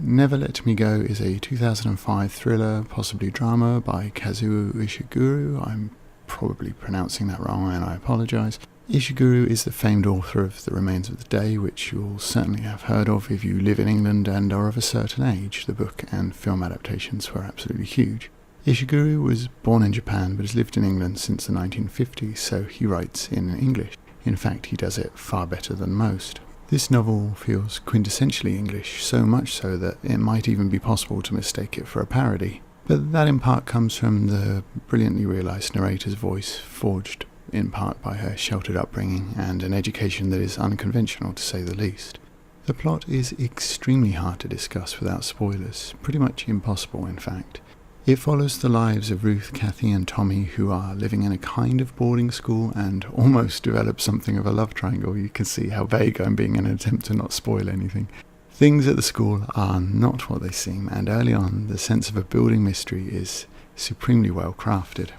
Never Let Me Go is a 2005 thriller, possibly drama, by Kazuo Ishiguro. I'm probably pronouncing that wrong and I apologise. Ishiguro is the famed author of The Remains of the Day, which you'll certainly have heard of if you live in England and are of a certain age. The book and film adaptations were absolutely huge. Ishiguro was born in Japan but has lived in England since the 1950s, so he writes in English. In fact, he does it far better than most. This novel feels quintessentially English, so much so that it might even be possible to mistake it for a parody. But that in part comes from the brilliantly realised narrator's voice, forged in part by her sheltered upbringing and an education that is unconventional to say the least. The plot is extremely hard to discuss without spoilers, pretty much impossible in fact. It follows the lives of Ruth, Kathy and Tommy, who are living in a kind of boarding school and almost develop something of a love triangle. You can see how vague I'm being in an attempt to not spoil anything. Things at the school are not what they seem, and early on the sense of a building mystery is supremely well crafted.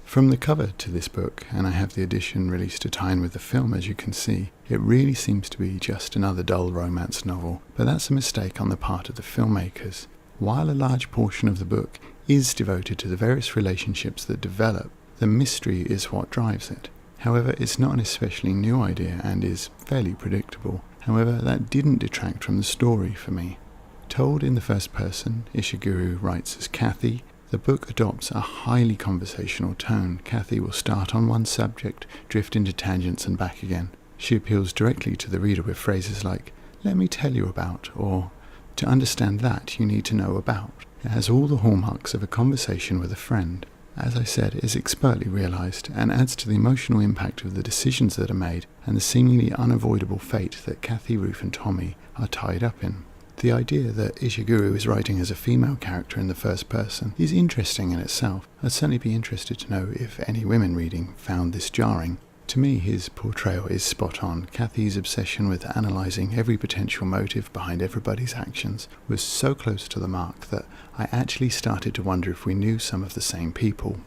From the cover to this book, and I have the edition released to tie in with the film as you can see, it really seems to be just another dull romance novel, but that's a mistake on the part of the filmmakers. While a large portion of the book is devoted to the various relationships that develop, the mystery is what drives it. However, it's not an especially new idea and is fairly predictable. However, that didn't detract from the story for me. Told in the first person, Ishiguro writes as Kathy. The book adopts a highly conversational tone. Kathy will start on one subject, drift into tangents and back again. She appeals directly to the reader with phrases like, "Let me tell you about," or "To understand that, you need to know about." It has all the hallmarks of a conversation with a friend. As I said, it is expertly realised and adds to the emotional impact of the decisions that are made and the seemingly unavoidable fate that Kathy, Ruth and Tommy are tied up in. The idea that Ishiguro is writing as a female character in the first person is interesting in itself. I'd certainly be interested to know if any women reading found this jarring. To me, his portrayal is spot on. Kathy's obsession with analysing every potential motive behind everybody's actions was so close to the mark that I actually started to wonder if we knew some of the same people.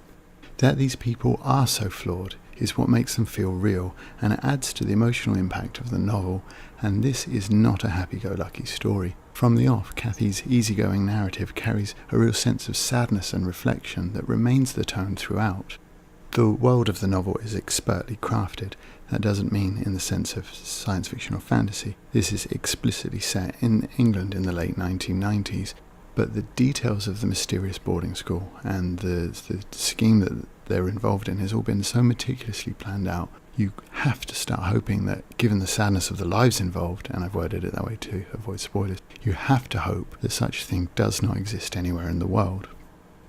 That these people are so flawed is what makes them feel real, and it adds to the emotional impact of the novel, and this is not a happy-go-lucky story. From the off, Kathy's easygoing narrative carries a real sense of sadness and reflection that remains the tone throughout. The world of the novel is expertly crafted. That doesn't mean in the sense of science fiction or fantasy. This is explicitly set in England in the late 1990s, but the details of the mysterious boarding school and the scheme that they're involved in has all been so meticulously planned out. You have to start hoping that, given the sadness of the lives involved, and I've worded it that way to avoid spoilers, you have to hope that such a thing does not exist anywhere in the world.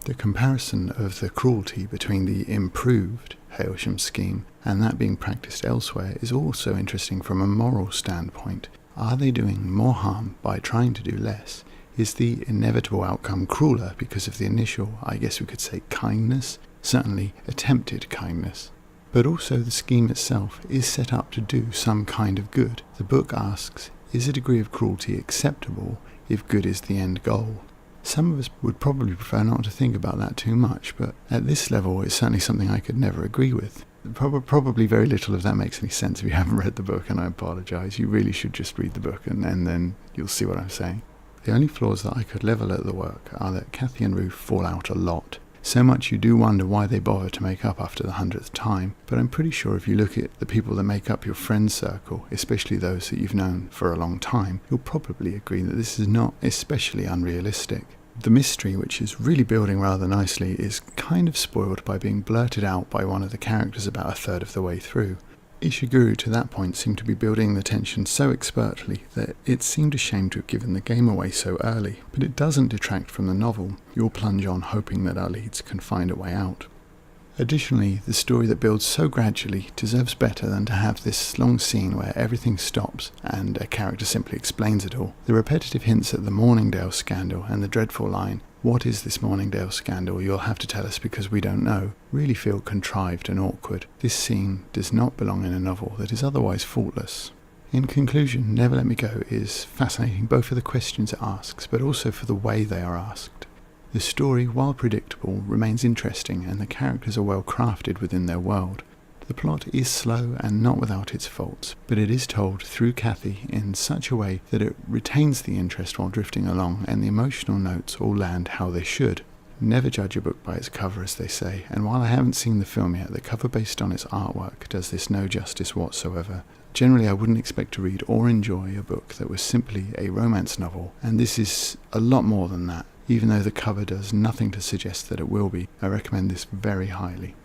The comparison of the cruelty between the improved Hailsham scheme and that being practiced elsewhere is also interesting from a moral standpoint. Are they doing more harm by trying to do less? Is the inevitable outcome crueler because of the initial, I guess we could say, kindness? Certainly attempted kindness. But also the scheme itself is set up to do some kind of good. The book asks, is a degree of cruelty acceptable if good is the end goal? Some of us would probably prefer not to think about that too much, but at this level it's certainly something I could never agree with. Probably very little of that makes any sense if you haven't read the book, and I apologise. You really should just read the book and then you'll see what I'm saying. The only flaws that I could level at the work are that Kathy and Ruth fall out a lot. So much you do wonder why they bother to make up after the 100th time, but I'm pretty sure if you look at the people that make up your friend circle, especially those that you've known for a long time, you'll probably agree that this is not especially unrealistic. The mystery, which is really building rather nicely, is kind of spoiled by being blurted out by one of the characters about a third of the way through. Ishiguro to that point seemed to be building the tension so expertly that it seemed a shame to have given the game away so early, but it doesn't detract from the novel. You'll plunge on hoping that our leads can find a way out. Additionally, the story that builds so gradually deserves better than to have this long scene where everything stops and a character simply explains it all. The repetitive hints at the Morningdale scandal and the dreadful line, "What is this Morningdale scandal? You'll have to tell us because we don't know," really feel contrived and awkward. This scene does not belong in a novel that is otherwise faultless. In conclusion, Never Let Me Go is fascinating both for the questions it asks, but also for the way they are asked. The story, while predictable, remains interesting and the characters are well crafted within their world. The plot is slow and not without its faults, but it is told through Kathy in such a way that it retains the interest while drifting along, and the emotional notes all land how they should. Never judge a book by its cover, as they say, and while I haven't seen the film yet, the cover based on its artwork does this no justice whatsoever. Generally, I wouldn't expect to read or enjoy a book that was simply a romance novel, and this is a lot more than that. Even though the cover does nothing to suggest that it will be, I recommend this very highly.